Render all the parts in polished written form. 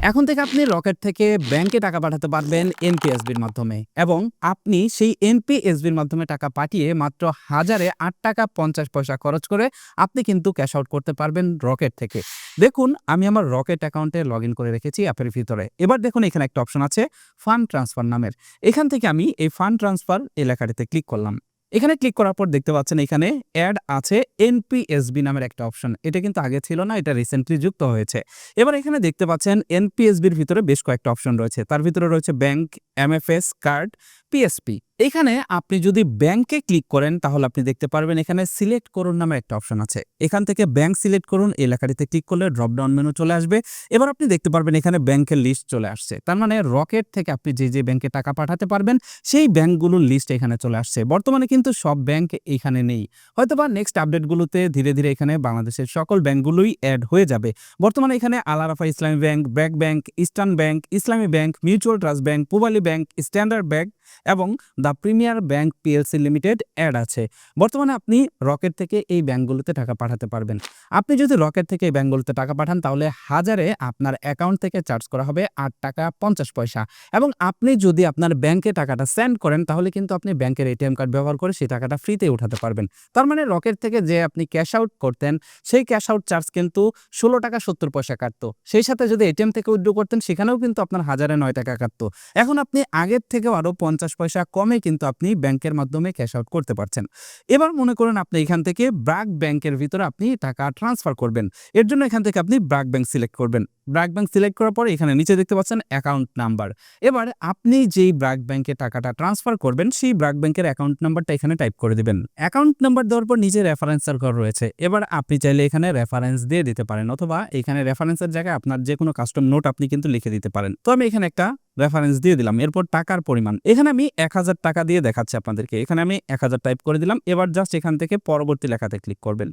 এখন থেকে আপনি রকেট থেকে ব্যাংকে টাকা পাঠাতে পারবেন এনপিএসবির মাধ্যমে এবং আপনি সেই এনপিএসবির মাধ্যমে টাকা পাঠিয়ে মাত্র হাজারে ৳৮.৫০ খরচ করে আপনি কিন্তু ক্যাশ আউট করতে পারবেন রকেট থেকে। দেখুন আমি আমার রকেট অ্যাকাউন্টে লগইন করে রেখেছি অ্যাপের ভিতরে। এবার দেখুন এখানে একটা অপশন আছে ফান্ড ট্রান্সফার নামের। এখান থেকে আমি এই ফান্ড ট্রান্সফার এই লেখাটিতে ক্লিক করলাম। এখানে ক্লিক করার পর দেখতে পাচ্ছেন এখানে অ্যাড আছে এনপিএসবি নামের একটা অপশন। এটা কিন্তু আগে ছিল না, এটা রিসেন্টলি যুক্ত হয়েছে। এবার এখানে দেখতে পাচ্ছেন এনপিএসবির ভিতরে বেশ কয়েকটা অপশন রয়েছে। তার ভিতরে রয়েছে ব্যাংক, এমএফএস, কার্ড, পিএসপি। এখানে আপনি যদি ব্যাংকে ক্লিক করেন তাহলে আপনি দেখতে পারবেন এখানে সিলেক্ট করুন নামে একটা অপশন আছে। এখান থেকে ব্যাংক সিলেক্ট করুন এই লেখাটিতে ক্লিক করলে ড্রপ ডাউন মেনু চলে আসবে। এবার আপনি দেখতে পারবেন এখানে ব্যাংকের লিস্ট চলে আসছে। তার মানে রকেট থেকে আপনি যে ব্যাংকে টাকা পাঠাতে পারবেন সেই ব্যাংকগুলোর লিস্ট এখানে চলে আসছে। বর্তমানে কিন্তু সব ব্যাংক এখানে নেই। হয়তোবা নেক্সট আপডেটগুলোতে ধীরে ধীরে এখানে বাংলাদেশের সকল ব্যাংকগুলোই অ্যাড হয়ে যাবে। বর্তমানে এখানে Al Arafah Islami bank, BRAC bank, eastern bank, Islami bank, mutual trust bank, Pubali bank, standard bank এবং the premier bank PLC limited ad আছে। বর্তমানে আপনি রকেট থেকে এই ব্যাংকগুলোতে টাকা পাঠাতে পারবেন। আপনি যদি রকেট থেকে এই ব্যাংকগুলোতে টাকা পাঠান তাহলে হাজারে আপনার অ্যাকাউন্ট থেকে চার্জ করা হবে ৳৮.৫০ এবং আপনি যদি আপনার ব্যাংকে টাকাটা সেন্ড করেন তাহলে কিন্তু আপনি ব্যাংকের এটিএম কার্ড ব্যবহার করে সেই টাকাটা ফ্রিতে উঠাতে পারবেন। তার মানে রকেট থেকে যে আপনি ক্যাশ আউট করতেন সেই ক্যাশ আউট চার্জ কিন্তু ৳১৬.৭০ কাটতো। সেই সাথে যদি এটিএম থেকে উইথড্র করতেন সেখানেও কিন্তু আপনার হাজারে ৳৯ কাটতো। এখন আপনি আগের থেকেও আরো ৫০ পয়সা কমে কিন্তু আপনি ব্যাংকের মাধ্যমে ক্যাশ আউট করতে পারছেন। এবার মনে করেন আপনি এখান থেকে ব্র্যাক ব্যাংকের ভিতরে আপনি টাকা ট্রান্সফার করবেন। এর জন্য এখান থেকে আপনি ব্র্যাক ব্যাংক সিলেক্ট করবেন। ব্র্যাক ব্যাংক সিলেক্ট করার পরে এখানে নিচে দেখতে পাচ্ছেন অ্যাকাউন্ট নাম্বার। এবার আপনি যেই ব্র্যাক ব্যাংকে টাকাটা ট্রান্সফার করবেন সেই ব্র্যাক ব্যাংকের অ্যাকাউন্ট নাম্বারটা এখানে টাইপ করে দিবেন। অ্যাকাউন্ট নাম্বার দেওয়ার পর নিচে রেফারেন্সের ঘর রয়েছে। এবার আপনি চাইলে এখানে রেফারেন্স দিয়ে দিতে পারেন অথবা এখানে রেফারেন্সের জায়গায় আপনার যে কোনো কাস্টম নোট আপনি কিন্তু লিখে দিতে পারেন। তো আমি এখানে একটা রেফারেন্স দিয়ে দিলাম। এরপর টাকার পরিমাণ এখানে আমি ৳১,০০০ দিয়ে দেখাচ্ছি আপনাদেরকে। এখানে আমি ১,০০০ টাইপ করে দিলাম। এবার জাস্ট এখান থেকে পরবর্তী লেখাতে ক্লিক করবেন।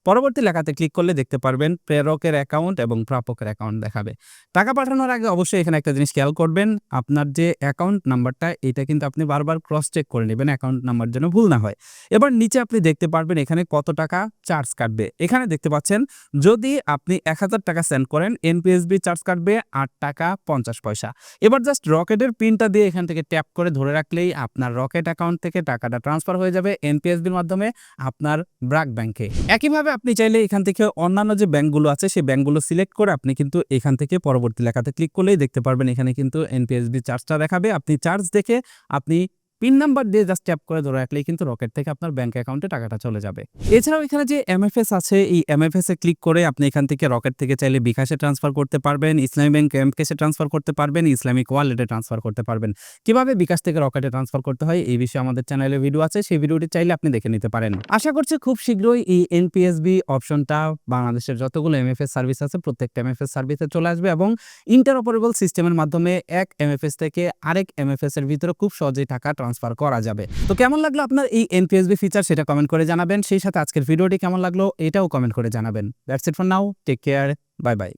পরবর্তী লেখাতে ক্লিক করলে দেখতে পারবেন প্রেরকের অ্যাকাউন্ট এবং প্রাপকের অ্যাকাউন্ট দেখাবে। টাকা পাঠানোর আগে অবশ্যই এখানে একটা জিনিস খেয়াল করবেন, আপনার যে অ্যাকাউন্ট নাম্বারটা এটা কিন্তু আপনি বারবার ক্রস চেক করে নেবেন অ্যাকাউন্ট নাম্বার যেন ভুল না হয়। এবার নিচে আপনি দেখতে পারবেন এখানে কত টাকা চার্জ কাটবে। এখানে দেখতে পাচ্ছেন যদি আপনি ৳১,০০০ সেন্ড করেন এনপিএসবি চার্জ কাটবে ৳৮.৫০। এবার জাস্ট রকেটের পিনটা দিয়ে এখান থেকে ট্যাপ করে ধরে রাখলেই আপনার রকেট অ্যাকাউন্ট থেকে টাকাটা ট্রান্সফার হয়ে যাবে এনপিএসবির মাধ্যমে আপনার ব্র্যাক ব্যাংকে। একইভাবে আপনি চাইলে এখান থেকে অন্যান্য যে ব্যাংকগুলো আছে সেই ব্যাংকগুলো সিলেক্ট করে আপনি কিন্তু এখান থেকে পরবর্তী লেখাতে ক্লিক করলেই দেখতে পারবেন এখানে কিন্তু এনপিএসবি চার্জটা দেখাবে। আপনি চার্জ দেখে আপনি পিন নাম্বার দিয়ে জাস্ট ট্যাপ করে ধরে রাখলেই কিন্তু রকেট থেকে আপনার ব্যাংক অ্যাকাউন্টে টাকাটা চলে যাবে। এছাড়াও এখানে যে এমএফএস আছে এই এমএফএস এ ক্লিক করে আপনি এখান থেকে রকেট থেকে চাইলে বিকাশে ট্রান্সফার করতে পারবেন, ইসলামী ব্যাংক এমকেসে ট্রান্সফার করতে পারবেন, ইসলামিক ওয়ালেটে ট্রান্সফার করতে পারবেন। কিভাবে বিকাশ থেকে রকেটে ট্রান্সফার করতে হয় এই বিষয়ে আমাদের চ্যানেলে ভিডিও আছে, সেই ভিডিওটি চাইলে আপনি দেখে নিতে পারেন। আশা করছি খুব শীঘ্রই এই এনপিএসবি অপশনটা বাংলাদেশের যতগুলো এমএফএস সার্ভিস আছে প্রত্যেকটা এমএফএস সার্ভিসে চলে আসবে এবং ইন্টারঅপারেবল সিস্টেমের মাধ্যমে এক এমএফএস থেকে আরেক এমএফএস এর ভিতরে খুব সহজেই টাকা ট্রান্সফার করা যাবে। তো কেমন লাগলো আপনার এই এনপিএসবি ফিচার সেটা কমেন্ট করে জানাবেন। সেই সাথে আজকের ভিডিওটি কেমন লাগলো এটাও কমেন্ট করে জানাবেন। That's it for now, take care, bye by.